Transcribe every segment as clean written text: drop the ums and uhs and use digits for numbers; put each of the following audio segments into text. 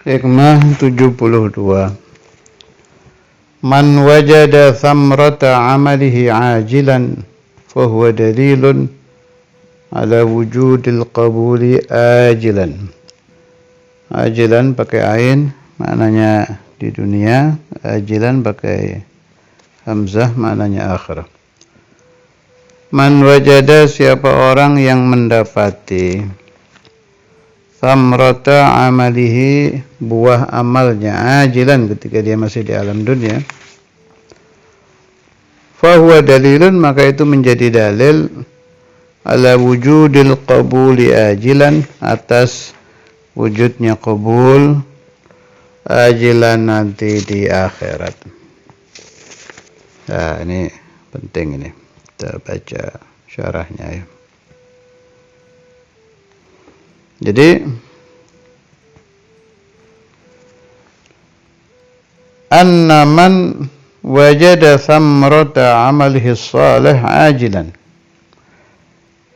Hikmah 72. Man wajada thamrata amalihi ajilan fahuwa dalilun ala wujudil qabuli ajilan. Ajilan pakai ain maknanya di dunia, ajilan pakai hamzah maknanya akhirat. Man wajada, siapa orang yang mendapati thamrata amalihi, buah amalnya, ajilan ketika dia masih di alam dunia, fahuwa dalilun, maka itu menjadi dalil ala wujudil qabuli ajilan, atas wujudnya qabul ajilan nanti di akhirat. Nah, ini penting ini. Kita baca syarahnya ya. Jadi anna man wajada thamrata amalihi salih ajilan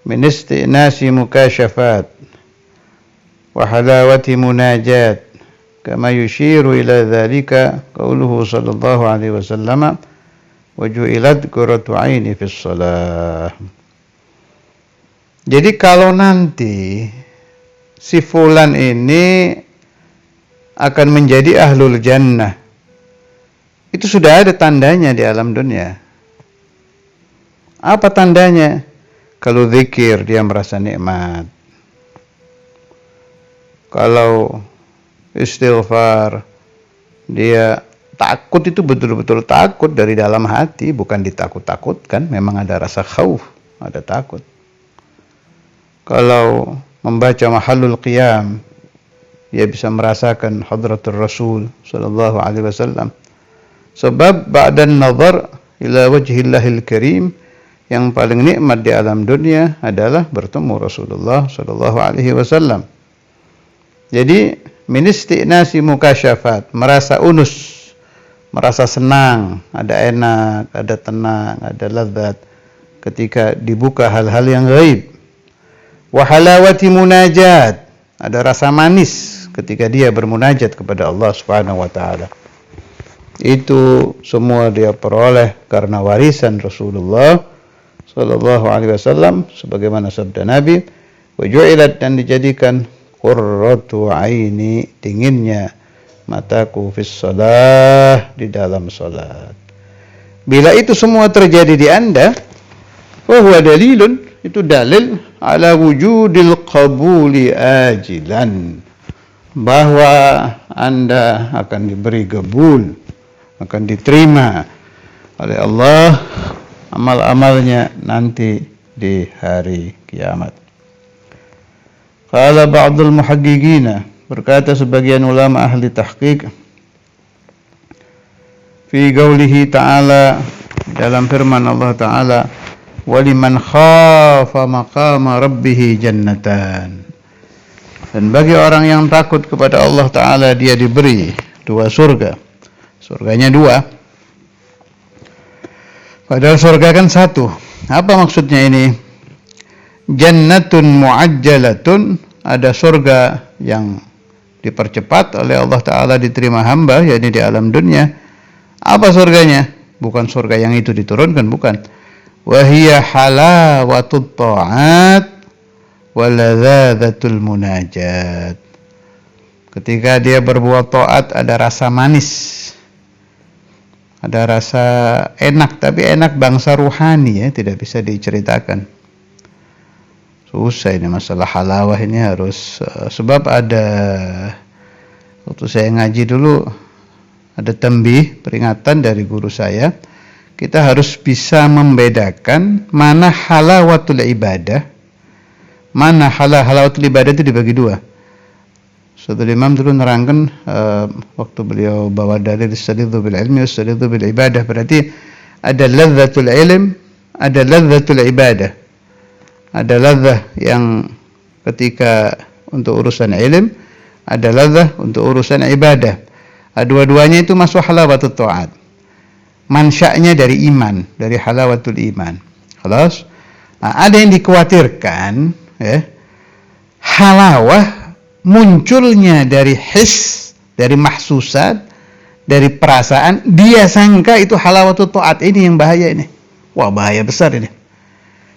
min istinasi mukashafat wa halawati munajat kama yushiru ila dhalika qauluhu sallallahu alaihi wasallam waju'ilat qurratu aini fis shalah. Jadi kalau nanti si fulan ini akan menjadi ahlul jannah, itu sudah ada tandanya di alam dunia. Apa tandanya? Kalau zikir dia merasa nikmat, kalau istighfar dia takut, itu betul-betul takut dari dalam hati, bukan ditakut-takutkan, memang ada rasa khauf, ada takut. Kalau membaca mahallul qiyam, dia bisa merasakan hadratul Rasul sallallahu alaihi wasallam. Sebab ba'dan nazar ila wajhillahil karim, yang paling nikmat di alam dunia adalah bertemu Rasulullah sallallahu alaihi wasallam. Jadi min istinasi mukasyafat, merasa unus, merasa senang, ada enak, ada tenang, ada lezat ketika dibuka hal-hal yang gaib. Wa halawati munajat, ada rasa manis ketika dia bermunajat kepada Allah Subhanahu wa taala. Itu semua dia peroleh karena warisan Rasulullah sallallahu alaihi wasallam, sebagaimana sabda Nabi, wa ju'ilat, dan dijadikan qurratu aini, dinginnya mataku fis shalah, di dalam salat. Bila itu semua terjadi di Anda, wa huwa dalilun, itu dalil ala wujudil qabuli ajilan, bahwa Anda akan diberi qabul, akan diterima oleh Allah amal-amalnya nanti di hari kiamat. Qala ba'dul muhaqqiqina, berkata sebagian ulama ahli tahqiq, fi qaulihi ta'ala, dalam firman Allah Ta'ala, waliman khafa maqama rabbih jannatan, dan bagi orang yang takut kepada Allah Ta'ala dia diberi dua surga. Surganya dua, padahal surga kan satu. Apa maksudnya ini? Jannatun mu'ajjalatun, ada surga yang dipercepat oleh Allah Ta'ala diterima hamba, yakni di alam dunia. Apa surganya? Bukan surga yang itu diturunkan, bukan. Wahiyya halawatut ta'at waladzatul munajat. Ketika dia berbuat taat ada rasa manis, ada rasa enak, tapi enak bangsa ruhani ya, tidak bisa diceritakan. Susah ini masalah halawah ini, harus sebab ada, waktu saya ngaji dulu ada tanbih, peringatan dari guru saya, kita harus bisa membedakan mana halawatul ibadah, mana halawatul ibadah itu dibagi dua. Saudara Imam dulu nerangkan waktu beliau bawa dalil istadidzu bil ilmi istadidzu bil ibadah, berarti ada ladzatul ilm, ada ladzatul ibadah. Ada ladzah yang ketika untuk urusan ilm, ada ladzah untuk urusan ibadah. Dua-duanya itu masuk halawatut ta'at. Mansa'nya dari iman, dari halawatul iman. Khalas? Nah, ada yang dikhawatirkan ya, halawah munculnya dari his dari mahsusat, dari perasaan, dia sangka itu halawatul ta'at. Ini yang bahaya ini. Wah, bahaya besar ini.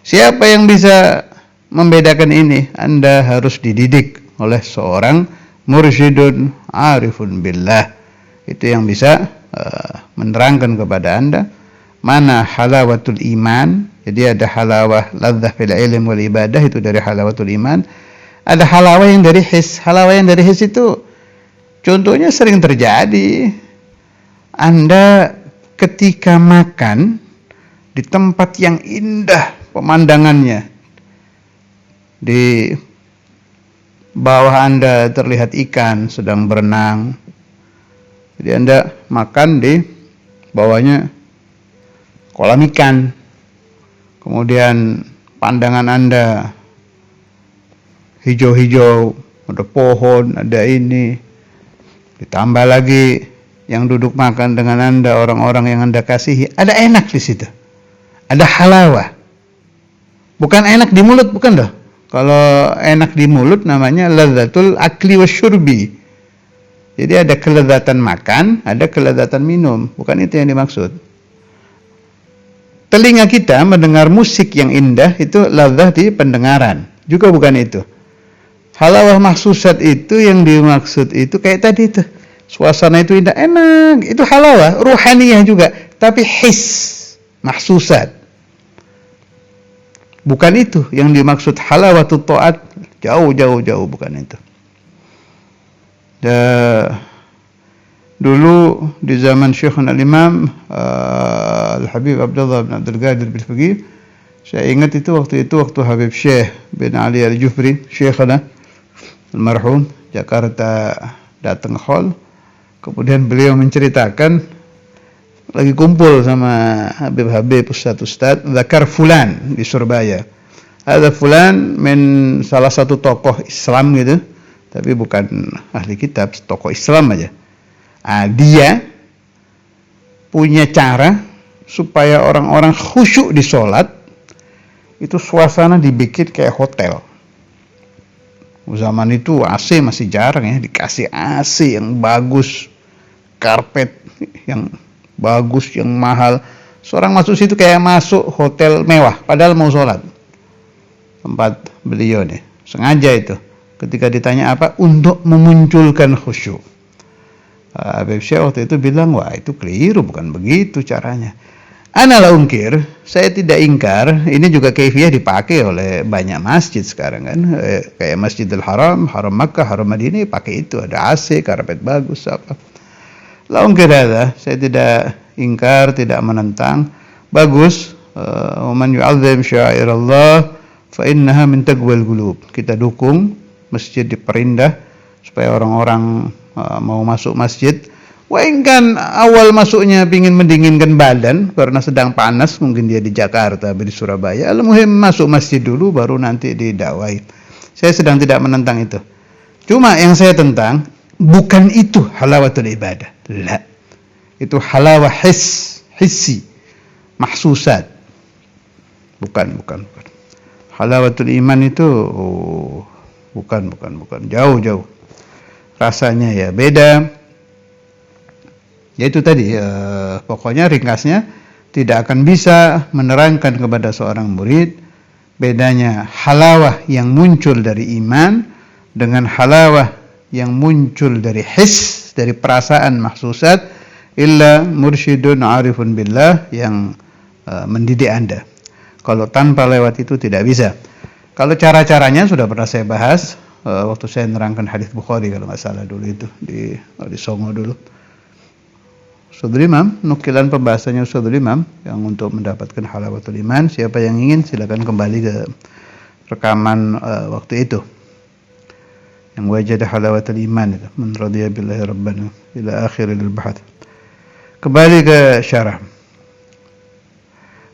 Siapa yang bisa membedakan ini? Anda harus dididik oleh seorang mursyidun arifun billah. Itu yang bisa menerangkan kepada Anda mana halawatul iman. Jadi ada halawah ladzah fil ilm wal ibadah, itu dari halawatul iman. Ada halawah yang dari his. Halawah yang dari his itu contohnya sering terjadi. Anda ketika makan di tempat yang indah pemandangannya, di bawah Anda terlihat ikan sedang berenang. Jadi Anda makan di bawahnya kolam ikan. Kemudian pandangan Anda hijau-hijau, ada pohon, ada ini. Ditambah lagi yang duduk makan dengan Anda, orang-orang yang Anda kasihi, ada enak di situ. Ada halawah. Bukan enak di mulut, bukan loh. Kalau enak di mulut namanya ladzatul akli wasyurbi. Jadi ada kelezatan makan, ada kelezatan minum. Bukan itu yang dimaksud. Telinga kita mendengar musik yang indah itu ladzah di pendengaran. Juga bukan itu. Halawah mahsusat itu yang dimaksud itu kayak tadi itu. Suasana itu indah, enak. Itu halawah, ruhaniyah juga. Tapi his, mahsusat. Bukan itu yang dimaksud halawatul ta'at. Jauh bukan itu. Dulu di zaman Syekhuna al-Imam Al-Habib Abdullah bin Abdul Qadir Bil-Faqih, saya ingat itu waktu Habib Syekh bin Ali Al-Jufri, Syekhuna almarhum, Jakarta, datang hall. Kemudian beliau menceritakan lagi kumpul sama Habib Ustaz Zakar Fulan di Surabaya. Ada Fulan salah satu tokoh Islam gitu, tapi bukan ahli kitab, tokoh Islam aja. Dia punya cara supaya orang-orang khusyuk di sholat. Itu suasana dibikin kayak hotel. Zaman itu AC masih jarang ya, dikasih AC yang bagus, karpet yang bagus, yang mahal. Seorang masuk situ kayak masuk hotel mewah, padahal mau sholat. Tempat beliau nih, sengaja itu. Ketika ditanya apa, untuk memunculkan khusyuk. Habib Syekh waktu itu bilang, wah itu keliru, bukan begitu caranya. Ana la ungkir, saya tidak ingkar, ini juga kaifiyah dipakai oleh banyak masjid sekarang kan, kayak Masjidil Haram, Haram Makkah, Haram Madinah, pakai itu, ada AC, karpet bagus, apa. La ungkir ada, saya tidak ingkar, tidak menentang, bagus. Man yu'azzim syairallah fa innaha min taqwal qulub. Kita dukung masjid diperindah supaya orang-orang mau masuk masjid. Kan awal masuknya pingin mendinginkan badan karena sedang panas, mungkin dia di Jakarta, di Surabaya. Al-muhim masuk masjid dulu baru nanti didakwai. Saya sedang tidak menentang itu. Cuma yang saya tentang bukan itu halawatul ibadah. La. Itu halawah hissi, mahsusat. Bukan. Halawatul iman itu bukan. Jauh. Rasanya ya beda. Yaitu tadi pokoknya ringkasnya tidak akan bisa menerangkan kepada seorang murid bedanya halawah yang muncul dari iman dengan halawah yang muncul dari his, dari perasaan mahsusat, illa mursyidun arifun billah yang mendidik Anda. Kalau tanpa lewat itu tidak bisa. Kalau cara-caranya sudah pernah saya bahas waktu saya menerangkan hadis Bukhari kalau nggak salah dulu itu di Songo dulu. Ustadzul Imam, nukilan pembahasannya Ustadzul Imam yang untuk mendapatkan halawatul iman. Siapa yang ingin silakan kembali ke rekaman waktu itu. Yang wajada halawatul iman itu, man radiya billahi rabbana ila akhiril bahath. Kembali ke syarah.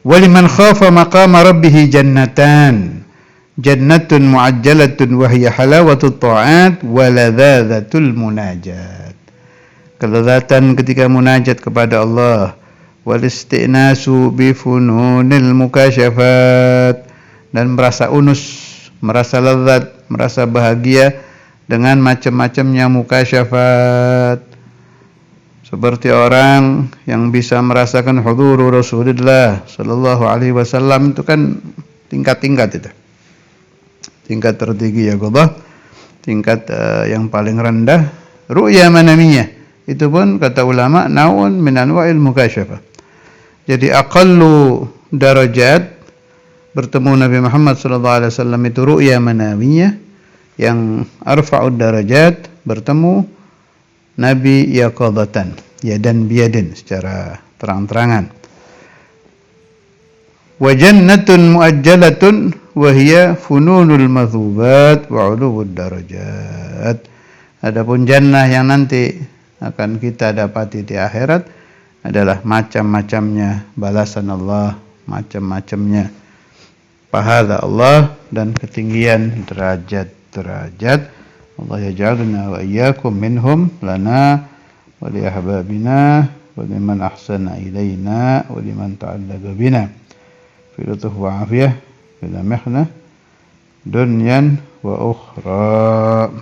Waliman khafa maqama rabbih jannatan. Jannatun mu'ajjalatun wa hiya halawatut ta'at wa ladzatul munajat. Kelezatan ketika munajat kepada Allah, wal istinasu bi fununil mukasyafat, dan merasa unus, merasa lezat, merasa bahagia dengan macam-macamnya mukasyafat. Seperti orang yang bisa merasakan hudur Rasulullah sallallahu alaihi wasallam itu kan tingkat-tingkat itu. Tingkat tertinggi ya Allah, tingkat yang paling rendah ru'ya manamiyah. Itu pun kata ulama naun min anwa'il mukasyafah. Jadi aqallu darajat bertemu Nabi Muhammad sallallahu alaihi wasallam itu ru'ya manamiyah, yang arfa'ud darajat bertemu Nabi yaqadatan, yadan biyadin, secara terang-terangan. Wa jannatun muajjalatun wa hiya fununul madhubat wa uluwud darajat. Adapun jannah yang nanti akan kita dapati di akhirat adalah macam-macamnya balasan Allah, macam-macamnya pahala Allah dan ketinggian derajat-derajat. Allah yaj'alna wa iyyakum minhum lana wa li ahbabina wa liman ahsana ilaina wa liman ta'allaqa bina fi lutuf wa afiyah bila mihna dunyan wa ukhra.